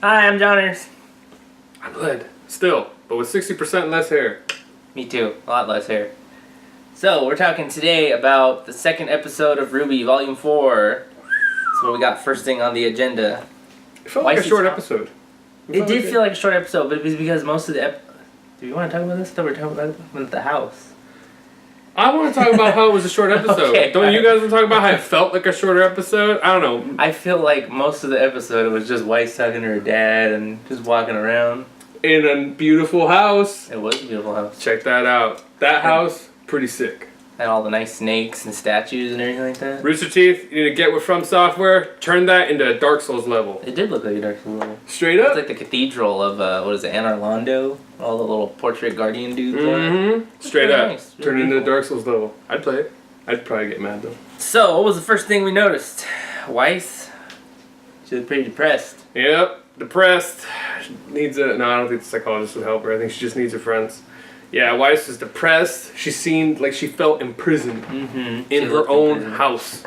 Hi, I'm JONRS. I'm Led, still, but with 60% less hair. Me too, a lot less hair. So, we're talking today about the second episode of RWBY Volume 4. That's what we got first thing on the agenda. It felt like a short episode. It did feel like a short episode, but it was because most of the do you want to talk about this stuff? We're talking about the house. I want to talk about how it was a short episode. Okay, Don't you guys want to talk about how it felt like a shorter episode? I don't know. I feel like most of the episode was just Weiss talking to her dad and just walking around. In a beautiful house. It was a beautiful house. Check that out. That house, pretty sick. And all the nice snakes and statues and everything like that. Rooster Teeth, you need to get with From Software, turn that into a Dark Souls level. It did look like a Dark Souls level. Straight up. It's like the cathedral of, what is it, Anne Orlando? All the little portrait guardian dudes Mm-hmm. Straight up. Nice. Turn it into a Dark Souls level. I'd play it. I'd probably get mad though. So, what was the first thing we noticed? Weiss, she was pretty depressed. Yep. Depressed. Needs a... No, I don't think the psychologist would help her. I think she just needs her friends. Yeah, Weiss is depressed. She seemed like she felt imprisoned in her own house.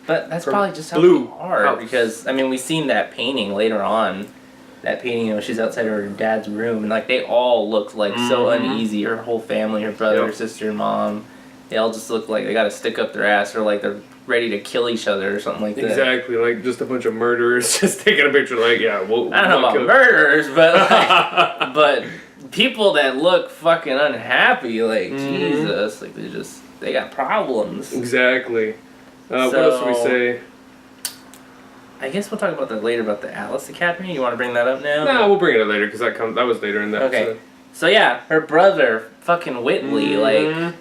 But that's Her probably just how blue people are. house. Because, I mean, we seen that painting later on. That painting, you know, she's outside her dad's room. And, like, they all looked, like, so uneasy. Her whole family, her brother, her sister, and mom. They all just look like they got a stick up their ass or, like, they're ready to kill each other or something like that. Exactly, like just a bunch of murderers just taking a picture like, yeah, we'll I don't know about kill murderers, but, like, but people that look fucking unhappy, like, Jesus, like, they got problems. Exactly. What else do we say? I guess we'll talk about that later, about the Atlas Academy. You want to bring that up now? No, we'll bring it up later, because that was later in that episode. So yeah, her brother, fucking Whitley, like,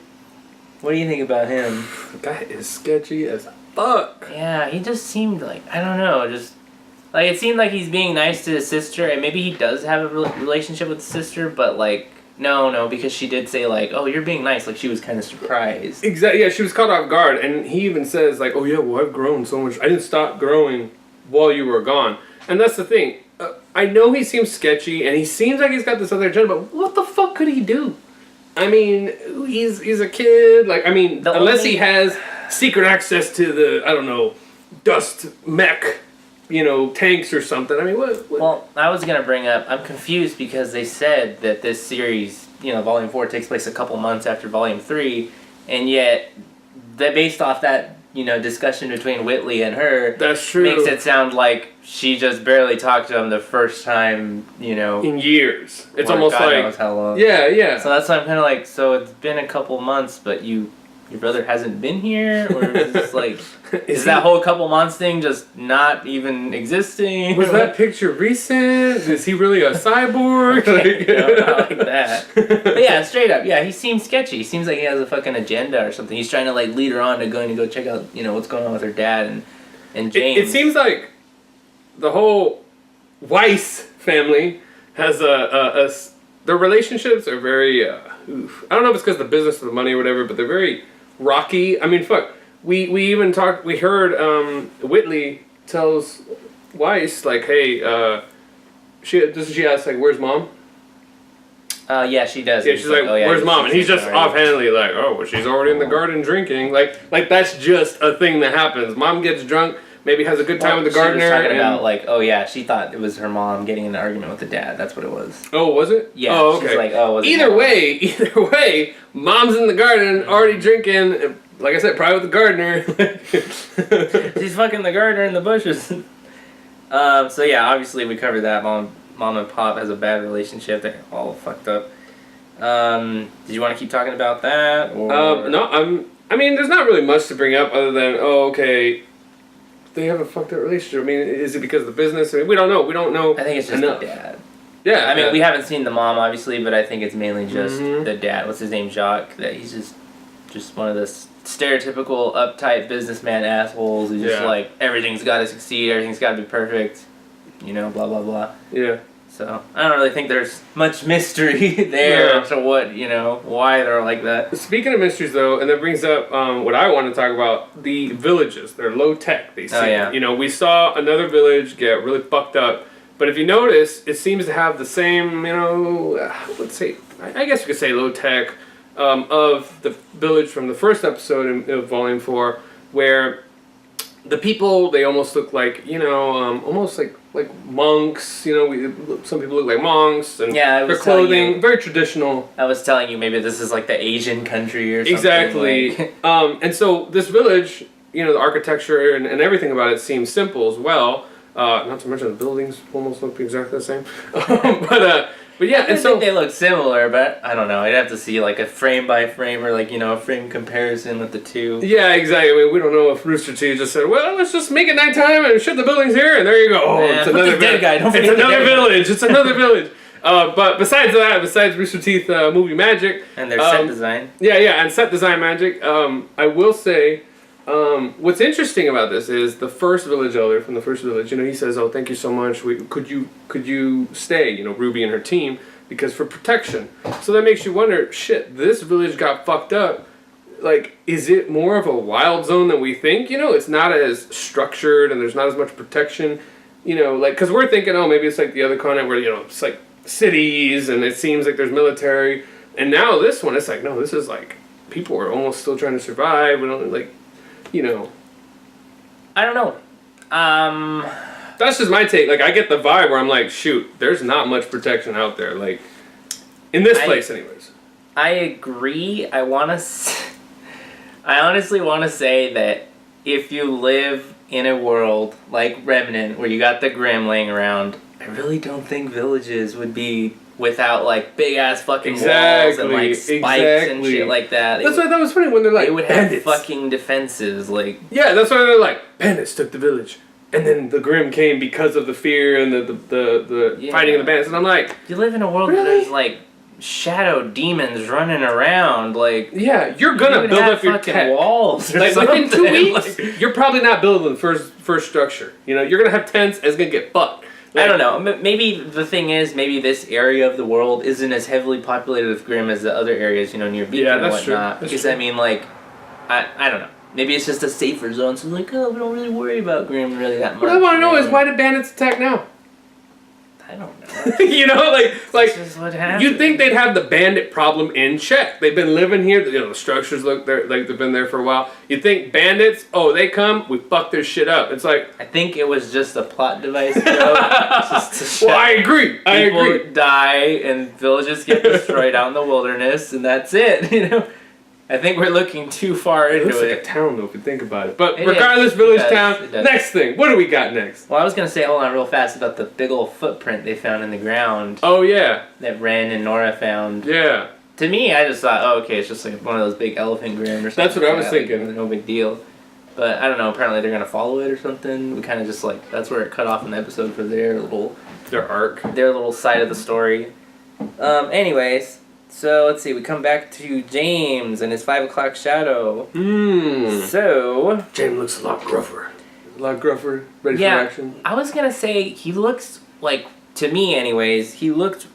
what do you think about him? That is sketchy as fuck. Yeah, he just seemed like, I don't know, just, like, it seemed like he's being nice to his sister, and maybe he does have a relationship with his sister, but, like, no, because she did say, like, oh, you're being nice, like, she was kind of surprised. Exactly, yeah, she was caught off guard, and he even says, like, oh yeah, well, I've grown so much. I didn't stop growing while you were gone. And that's the thing. I know he seems sketchy, and he seems like he's got this other agenda, but what the fuck could he do? I mean, he's a kid. Like, I mean, unless he has secret access to the, I don't know, dust mech, tanks or something. I mean, what? Well, I was going to bring up, I'm confused because they said that this series, Volume 4 takes place a couple months after Volume 3, and yet, based off that, discussion between Whitley and her, that's true. Makes it sound like she just barely talked to him the first time, in years. It's almost God like, knows how long. Yeah. So that's why I'm kind of like, so it's been a couple months, but your brother hasn't been here, or is this like, is that whole couple months thing just not even existing? Was that picture recent? Is he really a cyborg? Okay, no, not like that. But yeah, straight up, yeah, he seems sketchy. He seems like he has a fucking agenda or something. He's trying to like lead her on to going to go check out, what's going on with her dad and James. It seems like the whole Weiss family has their relationships are very, I don't know if it's because of the business or the money or whatever, but they're very rocky. I mean, fuck. We even talked. We heard Whitley tells Weiss like, "Hey, she ask like, where's mom?" Yeah, she does. Yeah, she's like, oh, yeah, where's mom? And he's just offhandedly like, oh, well, she's already in the garden drinking. Like that's just a thing that happens. Mom gets drunk, maybe has a good time with the gardener. She was talking about like, oh yeah, she thought it was her mom getting in an argument with the dad. That's what it was. Oh, was it? Yeah. Oh, okay. She's like, oh, was it Either way, mom's in the garden already drinking. Like I said, probably with the gardener. She's fucking the gardener in the bushes. So yeah, obviously we covered that. Mom and Pop has a bad relationship. They're all fucked up. Did you want to keep talking about that? Or? No, I mean, there's not really much to bring up other than, okay, they have a fucked up relationship. I mean, is it because of the business? I mean, we don't know. We don't know. I think it's just enough. the dad. Yeah. I mean, we haven't seen the mom, obviously, but I think it's mainly just the dad. What's his name? Jacques. That he's just one of the stereotypical uptight businessman assholes who's just like, everything's got to succeed, everything's got to be perfect, blah, blah, blah. Yeah. So, I don't really think there's much mystery there to what, why they're like that. Speaking of mysteries, though, and that brings up what I want to talk about, the villages. They're low-tech, they seem. Oh, yeah. We saw another village get really fucked up, but if you notice, it seems to have the same, let's say, I guess you could say low-tech, of the village from the first episode of Volume 4, where the people, they almost look like, almost like monks. You know, some people look like monks, and Yeah, their clothing very traditional. I was telling you maybe this is like the Asian country or something. Exactly. Like. And so this village, you know, the architecture and everything about it seems simple as well. Not to mention the buildings almost look exactly the same. But yeah, I think they look similar, but I don't know. I'd have to see like a frame by frame or like, you know, a frame comparison with the two. Yeah, exactly. I mean, we don't know if Rooster Teeth just said, well, let's just make it nighttime and shut the buildings here, and there you go. Oh, it's another dead guy. Don't forget it's another village. It's another village. But besides Rooster Teeth movie magic. And their set design. Yeah, and set design magic. I will say, what's interesting about this is the first village elder from the first village, you know, he says, oh, thank you so much. Could you stay, you know, Ruby and her team, because for protection. So that makes you wonder, shit, this village got fucked up. Like, is it more of a wild zone than we think? You know, it's not as structured and there's not as much protection. You know, like, because we're thinking, oh, maybe it's like the other continent where, you know, it's like cities and it seems like there's military. And now this one, it's like, no, this is like, people are almost still trying to survive. We don't, like, you know. I don't know. That's just my take. Like, I get the vibe where I'm like, shoot, there's not much protection out there. Like, in this place, anyways. I agree. I honestly want to say that if you live in a world like Remnant, where you got the Grimm laying around, I really don't think villages would be without like big ass fucking walls and like spikes and shit like that. That's why I thought was funny when they're like, they would have fucking defenses, like. Yeah, that's why they're like, bandits took the village, and then the Grimm came because of the fear and the fighting of the bandits, and I'm like, you live in a world where there's like shadow demons running around, like. Yeah, you're gonna build up your tech walls. Like within 2 weeks, you're probably not building the first structure. You know, you're gonna have tents, and it's gonna get fucked. I don't know. Maybe the thing is, maybe this area of the world isn't as heavily populated with Grimm as the other areas, you know, near Beacon and whatnot. Because, I mean, like, I don't know. Maybe it's just a safer zone, so like, oh, we don't really worry about Grimm really that much. What I want to know is, why did bandits attack now? I don't know. You know, like that's just what happened. You'd think they'd have the bandit problem in check. They've been living here. You know, the structures look like they've been there for a while. You'd think bandits, oh, they come, we fuck their shit up. It's like, I think it was just a plot device, just to well, I agree. People die and villages get destroyed out in the wilderness, and that's it. You know. I think we're looking too far into it. Looks like a town, though, if you think about it. But regardless, village, town. Next thing. What do we got next? Well, I was going to say, hold on real fast, about the big old footprint they found in the ground. Oh, yeah. That Ren and Nora found. Yeah. To me, I just thought, oh, okay, it's just like one of those big elephant Grimm or something. That's what I was thinking. Like, no big deal. But I don't know, apparently they're going to follow it or something. We kind of just like, that's where it cut off in the episode for their arc. Their little side of the story. Anyways. So, let's see, we come back to James and his 5 o'clock shadow. So... James looks a lot gruffer. Ready for action. I was going to say, he looks like, to me anyways, he looked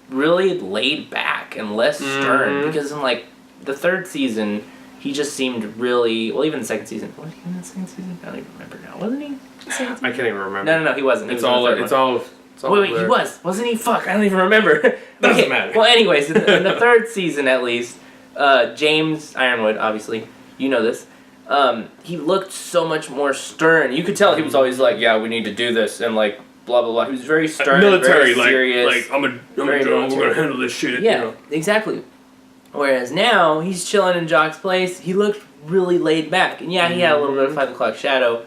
really laid back and less stern. Because in, like, the third season, he just seemed really... Well, even the second season. Was he in the second season? I don't even remember now. Wasn't he? I can't even remember. No, he wasn't. It's all wait, he was. Wasn't he? Fuck, I don't even remember. Doesn't matter. Well, anyways, in the third season at least, James Ironwood, obviously, you know this, he looked so much more stern. You could tell he was always like, yeah, we need to do this, and like, blah, blah, blah. He was very stern, military, very serious. like I'm a drone, we're gonna handle this shit. Yeah, you know? Exactly. Whereas now, he's chilling in Jock's place, he looked really laid back. And yeah, he had a little bit of 5 o'clock shadow,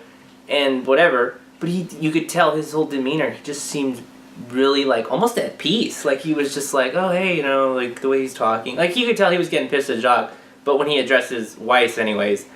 and whatever, but you could tell his whole demeanor, he just seemed really, like, almost at peace. Like, he was just like, oh, hey, you know, like, the way he's talking. Like, you could tell he was getting pissed at Jock, but when he addresses Weiss anyways,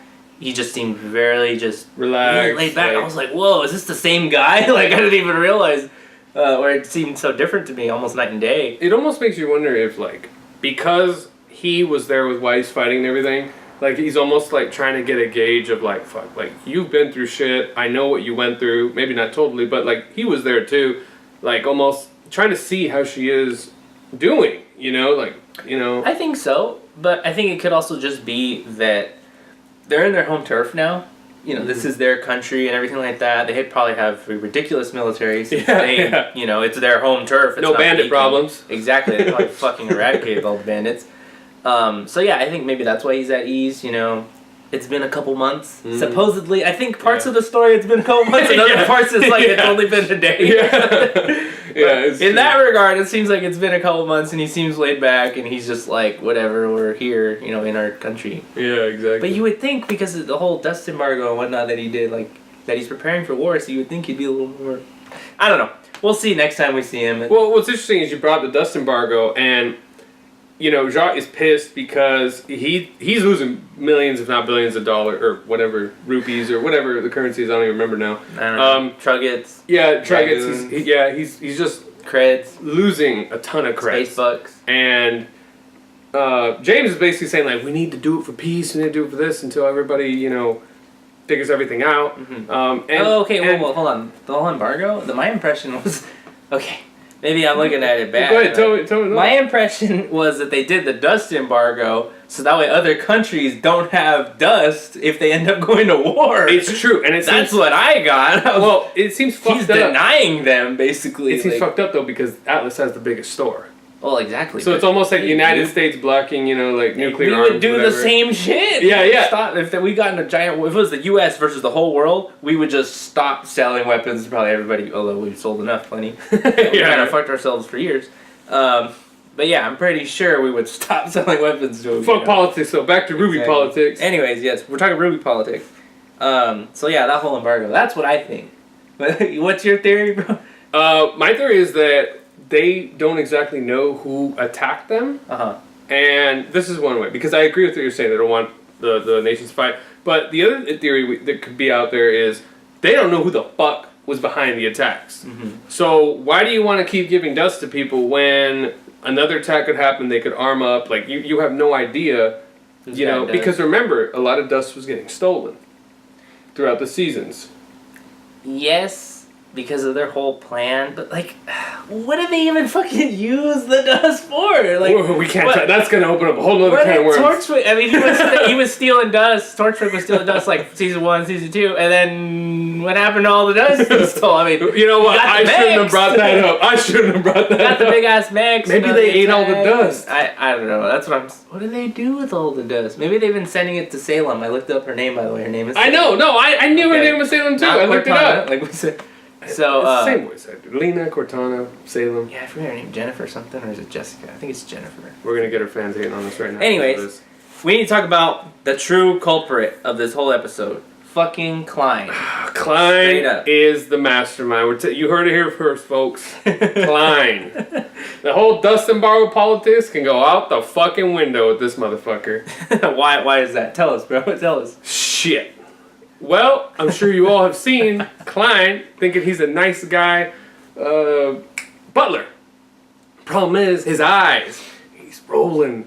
he just seemed very just relaxed, really laid back. I was like, whoa, is this the same guy? Like, I didn't even realize, or it seemed so different to me, almost night and day. It almost makes you wonder if, like, because he was there with Weiss fighting and everything, like, he's almost, like, trying to get a gauge of, like, fuck, like, you've been through shit, I know what you went through, maybe not totally, but, like, he was there, too, like, almost trying to see how she is doing, you know, like, you know. I think so, but I think it could also just be that they're in their home turf now. You know, this is their country and everything like that. They probably have ridiculous military. You know, it's their home turf. It's no bandit problems. Exactly. They probably fucking eradicated all the bandits. So yeah, I think maybe that's why he's at ease, you know. it's been a couple months. Supposedly, I think parts of the story it's been a couple months, and other parts it's like it's only been a day. In that regard, it seems like it's been a couple months, and he seems laid back, and he's just like, whatever, we're here, in our country. Yeah, exactly. But you would think, because of the whole dust embargo and whatnot that he did, like, that he's preparing for war, so you would think he'd be a little more... I don't know. We'll see next time we see him. Well, what's interesting is you brought the dust embargo, and... Jacques is pissed because he's losing millions, if not billions of dollars, or whatever, rupees, or whatever the currency is, I don't even remember now. I don't know. Truggets. Yeah, Truggets. He's just... Creds. Losing a ton of creds. Space bucks. And James is basically saying, like, we need to do it for peace, we need to do it for this until everybody, figures everything out. Well, hold on. The whole embargo? My impression was... Okay. Maybe I'm looking at it bad. Go ahead, tell me. My impression was that they did the dust embargo so that way other countries don't have dust if they end up going to war. It's true, and that's what I got. Well, it seems fucked up. He's denying them, basically. It seems fucked up, though, because Atlas has the biggest store. Well, exactly. So it's almost like the United States blocking, like nuclear arms. We would do the same shit. Yeah. Stop. If we got in a giant... If it was the U.S. versus the whole world, we would just stop selling weapons to probably everybody, although we've sold enough, plenty. We kind of fucked ourselves for years. But yeah, I'm pretty sure we would stop selling weapons to... Fuck politics, so back to RWBY politics. Anyways, yes, we're talking RWBY politics. So yeah, that whole embargo, that's what I think. What's your theory, bro? My theory is that they don't exactly know who attacked them. And this is one way, because I agree with what you're saying. They don't want the nations to fight. But the other theory that could be out there is they don't know who the fuck was behind the attacks. So why do you want to keep giving dust to people when another attack could happen, they could arm up? Like, you have no idea, because remember, a lot of dust was getting stolen throughout the seasons. Yes. Because of their whole plan, but like, what did they even fucking use the dust for? Like, we can't. That's gonna open up a whole other can of worms. Torchwick. I mean, he was stealing dust. Torchwick was stealing dust like season 1, season 2, and then what happened to all the dust he stole? I mean, you know what? I shouldn't have brought that up. Got the big ass mechs. Maybe they ate all the dust. I don't know. That's what I'm. What do they do with all the dust? Maybe they've been sending it to Salem. I looked up her name, by the way. Her name is. I know. No, I knew her name was Salem too. I looked it up. Like we said. So, it's the same voice actor. Lena, Cortana, Salem. Yeah, I forget her name. Jennifer something, or is it Jessica? I think it's Jennifer. We're going to get our fans hating on us right now. Anyways, we need to talk about the true culprit of this whole episode. Fucking Klein. Klein is the mastermind. You heard it here first, folks. Klein. The whole dust embargo politics can go out the fucking window with this motherfucker. Why is that? Tell us, bro. Tell us. Shit. Well, I'm sure you all have seen Klein thinking he's a nice guy. Butler. Problem is, his eyes. He's rolling.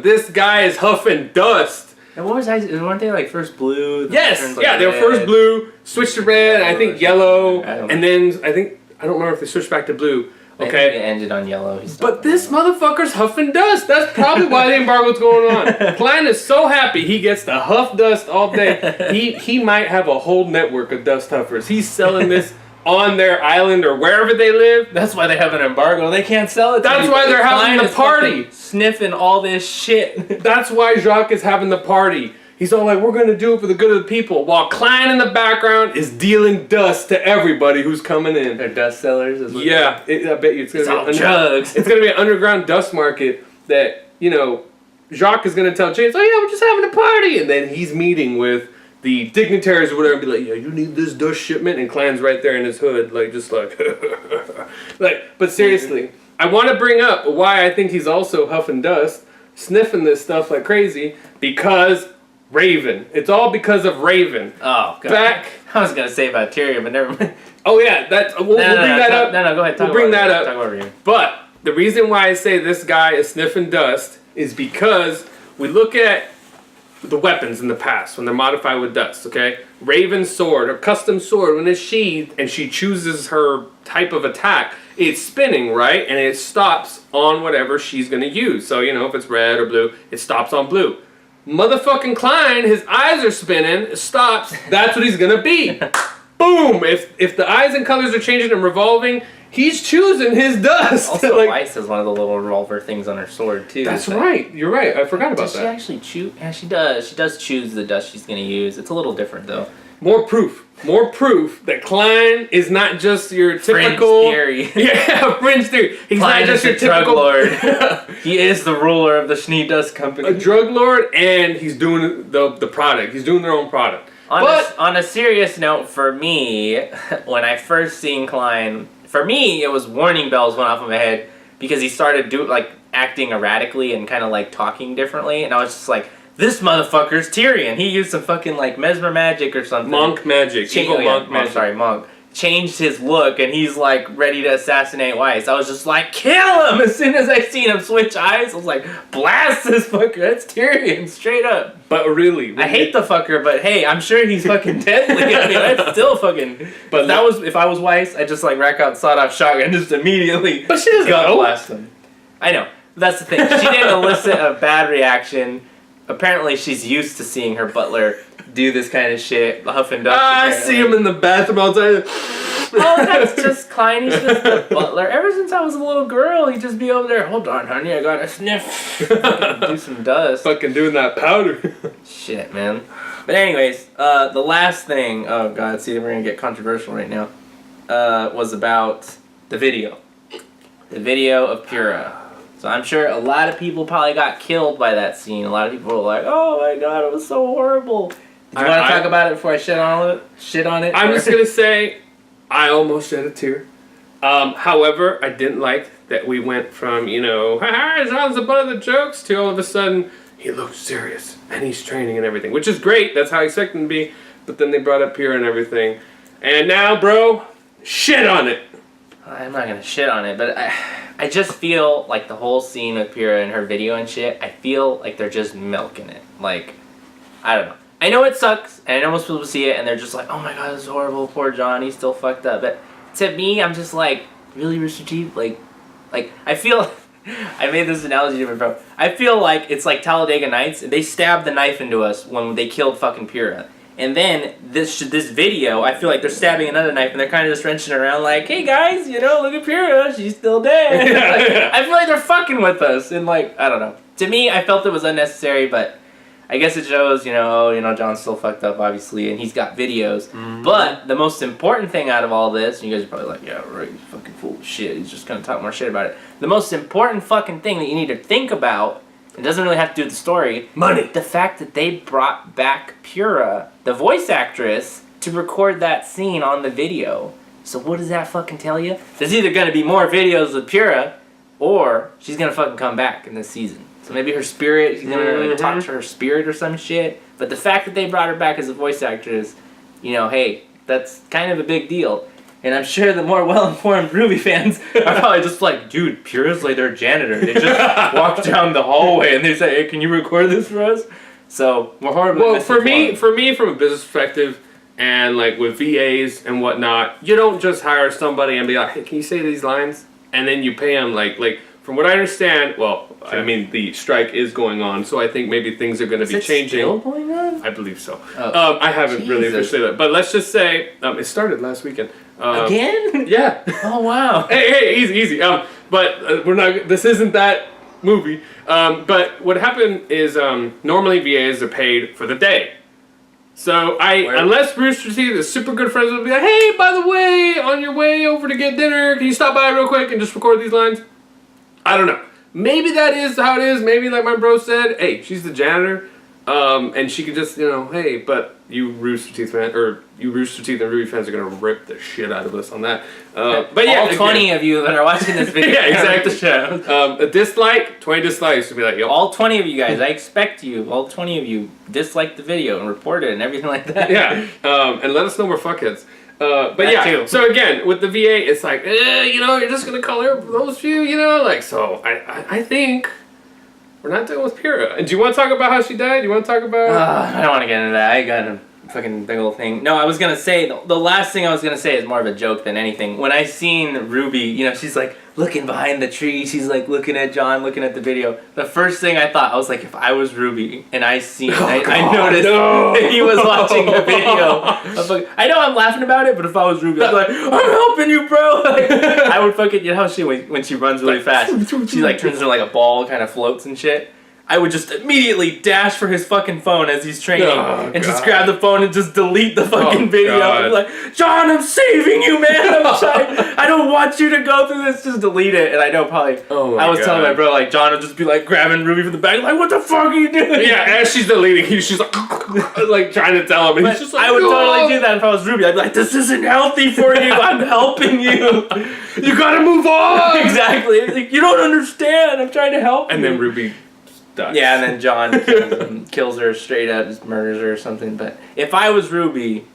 This guy is huffing dust. And what was weren't they like first blue? Yes, yeah, they were first blue, switched to red, I think yellow, and then I don't remember if they switched back to blue. Okay. It ended on yellow. But this motherfucker's huffing dust. That's probably why the embargo's going on. Klein is so happy he gets to huff dust all day. He might have a whole network of dust huffers. He's selling this on their island or wherever they live. That's why they have an embargo. They can't sell it. That's why they're having the party. Sniffing all this shit. That's why Jacques is having the party. He's all like, we're going to do it for the good of the people. While Klein in the background is dealing dust to everybody who's coming in. They're dust sellers? Yeah. I bet you it's going to be drugs. It's going to be an underground dust market that, Jacques is going to tell James, oh yeah, we're just having a party. And then he's meeting with the dignitaries or whatever and be like, yeah, you need this dust shipment. And Klein's right there in his hood, but seriously, I want to bring up why I think he's also huffing dust, sniffing this stuff like crazy, because Raven. It's all because of Raven. Oh, God. I was going to say about Tyrion, but never mind. Oh, yeah. We'll bring that up. No, go ahead. We'll bring that up. Talk over here. But the reason why I say this guy is sniffing dust is because we look at the weapons in the past when they're modified with dust, okay? Raven's sword, her custom sword, when it's sheathed and she chooses her type of attack, it's spinning, right? And it stops on whatever she's going to use. So, if it's red or blue, it stops on blue. Motherfucking Klein, his eyes are spinning, stops, that's what he's gonna be. Boom! If the eyes and colors are changing and revolving, He's choosing his dust. Also, like, Weiss has one of the little revolver things on her sword too. that's right. You're right. I forgot about does that. She actually choose? Yeah, she does. She does choose the dust she's gonna use. It's a little different though. More proof that Klein is not just your typical Fringe theory. Yeah, fringe theory. He's Klein not just is your a typical drug lord. He is the ruler of the Schnee Dust Company. a drug lord, and he's doing the product. He's doing their own product. On a serious note, for me, when I first seen Klein, for me it was warning bells went off in my head because he started acting erratically and kind of like talking differently, and I was just like, this motherfucker's Tyrion. He used some fucking like mesmer magic or something. Monk magic. Monk. Changed his look and he's like ready to assassinate Weiss. I was just like, kill him! As soon as I seen him switch eyes, I was like, blast this fucker. That's Tyrion, straight up. But really, I hate the fucker, but hey, I'm sure he's fucking deadly. I mean, that's still fucking. But if I was Weiss, I'd just like rack out sawed-off shotgun just immediately. But she doesn't know. Blast him. I know. That's the thing. She didn't elicit a bad reaction. Apparently, she's used to seeing her butler do this kind of shit, huff and duff. I see him in the bathroom all the time. Oh, that's just Klein. He's just the butler. Ever since I was a little girl, he'd just be over there. Hold on, honey, I gotta sniff. Do some dust. Fucking doing that powder. Shit, man. But anyways, the last thing. Oh god, see, we're gonna get controversial right now. Was about the video. The video of Pura. So I'm sure a lot of people probably got killed by that scene. A lot of people were like, "Oh my god, it was so horrible." Do you want to talk about it before I shit on it? I'm just gonna say, I almost shed a tear. However, I didn't like that we went from, haha, John's the butt of the jokes, to all of a sudden, he looks serious, and he's training and everything, which is great, that's how I expect him to be, but then they brought up Pura and everything, and now, bro, shit on it! I'm not gonna shit on it, but I just feel like the whole scene with Pura and her video and shit, I feel like they're just milking it. Like, I don't know. I know it sucks, and I know most people see it, and they're just like, oh my god, this is horrible, poor John, he's still fucked up. But to me, I'm just like, really, Rooster Teeth? Like, I feel, I made this analogy to my bro. I feel like it's like Talladega Nights, and they stabbed the knife into us when they killed fucking Pura. And then this video, I feel like they're stabbing another knife, and they're kind of just wrenching around like, hey guys, look at Pura, she's still dead. I feel like they're fucking with us, and like, I don't know. To me, I felt it was unnecessary, but I guess it shows, John's still fucked up, obviously, and he's got videos. Mm-hmm. But the most important thing out of all this, and you guys are probably like, yeah, right, he's fucking full of shit. He's just gonna talk more shit about it. The most important fucking thing that you need to think about, it doesn't really have to do with the story. Money. The fact that they brought back Pura, the voice actress, to record that scene on the video. So what does that fucking tell you? There's either gonna be more videos with Pura, or she's gonna fucking come back in this season. So maybe her spirit, she's gonna talk to her spirit or some shit. But the fact that they brought her back as a voice actress, hey, that's kind of a big deal. And I'm sure the more well-informed RWBY fans are probably just like, dude, Pura's like their janitor. They just walk down the hallway and they say, hey, can you record this for us? So we're horribly Well, for me, from a business perspective, and like with VAs and whatnot, you don't just hire somebody and be like, hey, can you say these lines? And then you pay them like from what I understand, well, sure. I mean, the strike is going on, so I think maybe things are going to be changing. Still going on? I believe so. Oh, I haven't really officially looked, but let's just say it started last weekend. Again? Yeah. Oh wow. Hey, easy. But we're not. This isn't that movie. But what happened is normally VAs are paid for the day. So unless Rooster Teeth is super good friends, will be like, hey, by the way, on your way over to get dinner, can you stop by real quick and just record these lines? I don't know. Maybe that is how it is. Maybe like my bro said, hey, she's the janitor, and she could just, hey, but you Rooster Teeth fans, or you Rooster Teeth and RWBY fans are gonna rip the shit out of us on that. But yeah, all 20 of you that are watching this video, yeah, exactly. The show. A dislike, 20 dislikes to be like, yo. All 20 of you guys, I expect you, all 20 of you, dislike the video and report it and everything like that. Yeah, and let us know we're fuckheads. But that yeah, too. So again, with the VA, it's like, you're just gonna color those few, so I think we're not dealing with Pura. And do you want to talk about how she died? Do you want to talk about? I don't want to get into that. I got fucking big old thing. No, I was gonna say, the last thing I was gonna say is more of a joke than anything. When I seen Ruby, you know, she's like looking behind the tree, she's like looking at John, looking at the video. The first thing I thought, I was like, if I was Ruby and I noticed that he was watching a video. I know I'm laughing about it, but if I was Ruby, I'd be like, I'm helping you, bro. Like, I would fucking, you know how she, when she runs really fast, she like turns into like a ball, kind of floats and shit. I would just immediately dash for his fucking phone as he's training and just grab the phone and just delete the fucking video. I'd be like, John, I'm saving you, man. I'm trying. I don't want you to go through this. Just delete it. And I know probably. I was telling my bro, like, John would just be like grabbing Ruby from the back, like, what the fuck are you doing? Yeah, as she's deleting, she's like trying to tell him, and he's just like, I would totally do that if I was Ruby. I'd be like, this isn't healthy for you. I'm helping you. You gotta move on. Exactly. Like, you don't understand. I'm trying to help. And then Ruby. Yeah, and then John kills her straight up, just murders her or something. But if I was Ruby,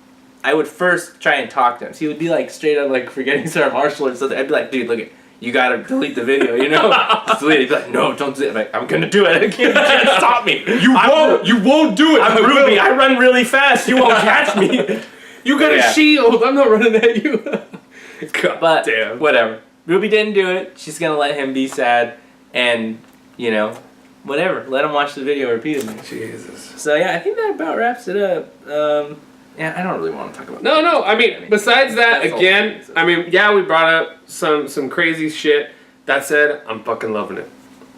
I would first try and talk to him. So he would be like straight up like forgetting Sarah Marshall or something. I'd be like, dude, look it, you gotta delete the video, you know? Just delete it. He'd be like, no, don't do it. I'm like, I'm gonna do it. You can't stop me. You won't do it. I'm Ruby. I run really fast. You won't catch me. You got a shield. I'm not running at you. God but damn. Whatever. Ruby didn't do it. She's gonna let him be sad, and you know. Whatever. Let him watch the video repeatedly. Jesus. So yeah, I think that about wraps it up. Yeah, I don't really want to talk about. No. I mean, besides that, again, I mean, yeah, we brought up some crazy shit. That said, I'm fucking loving it.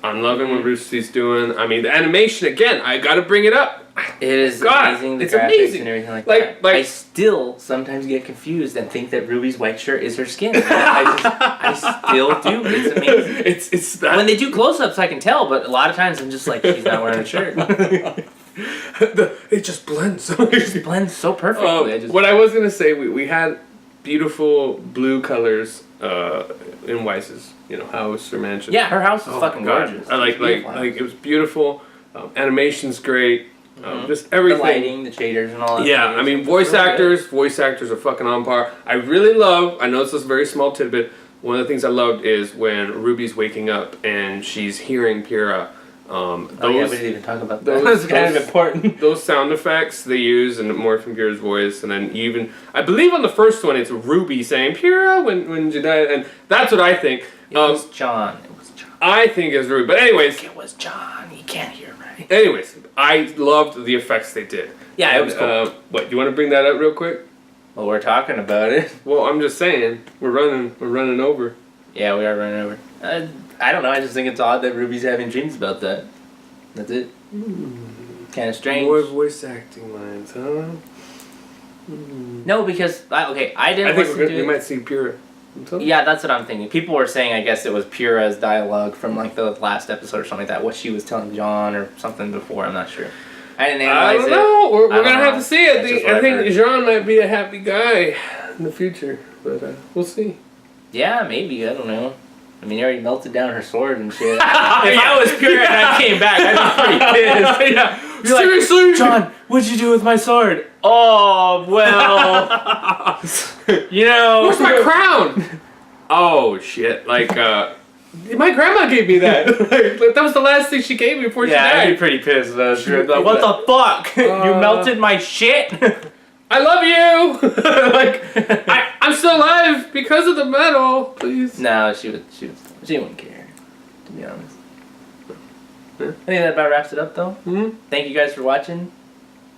I'm loving what Roosty's doing. I mean, the animation again. I gotta bring it up. It is amazing. It's amazing and everything like that. I still sometimes get confused and think that Ruby's white shirt is her skin. I still do. It's amazing. It's that. When they do close-ups, I can tell, but a lot of times I'm just like, she's not wearing a shirt. It just blends. It blends so perfectly. What I was gonna say, we had beautiful blue colors in Weiss's, house or mansion. Yeah, her house is fucking gorgeous. I like it was beautiful. Animation's great. Just everything. The lighting, the shaders, and all that. Yeah, I mean, voice actors are fucking on par. I really love, I know this is a very small tidbit, one of the things I loved is when Ruby's waking up and she's hearing Pyrrha. We didn't even talk about that. Those kind of important. Those sound effects they use and morphing Pyrrha's voice, and then even, I believe on the first one it's Ruby saying Pyrrha when she died, and that's what I think. It was John. I think it's Ruby, but anyways. It was John. You can't hear right. Anyways, I loved the effects they did. Yeah, it was cool. What, do you want to bring that up real quick? Well, we're talking about it. Well, I'm just saying, we're running over. Yeah, we are running over. I don't know, I just think it's odd that Ruby's having dreams about that. That's it. Kind of strange. More voice acting lines, huh? No, because, I didn't listen to it. We might see Pyrrha. Yeah, that's what I'm thinking. People were saying, I guess it was Pyrrha's dialogue from like the last episode or something like that. What she was telling John or something before, I'm not sure. I didn't analyze it. I don't know. We're going to have to see it. I think Jean might be a happy guy in the future, but we'll see. Yeah, maybe. I don't know. I mean, he already melted down her sword and shit. If I was Pyrrha and I came back, I'd be pretty pissed. Yeah. Seriously? Like, John, what'd you do with my sword? Oh, well. Where's my crown? Oh, shit. Like, my grandma gave me that. That was the last thing she gave me before she died. Yeah, I'd be pretty pissed. Like, what the fuck? You melted my shit? I love you! I'm still alive because of the metal, please. No, she wouldn't care, to be honest. I think that about wraps it up, though. Mm-hmm. Thank you guys for watching.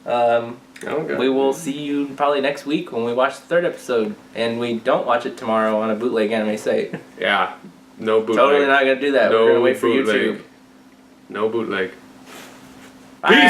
We will see you probably next week when we watch the third episode, and we don't watch it tomorrow on a bootleg anime site. Yeah, no bootleg. Totally not gonna do that. We're gonna wait for YouTube. No bootleg. Bye.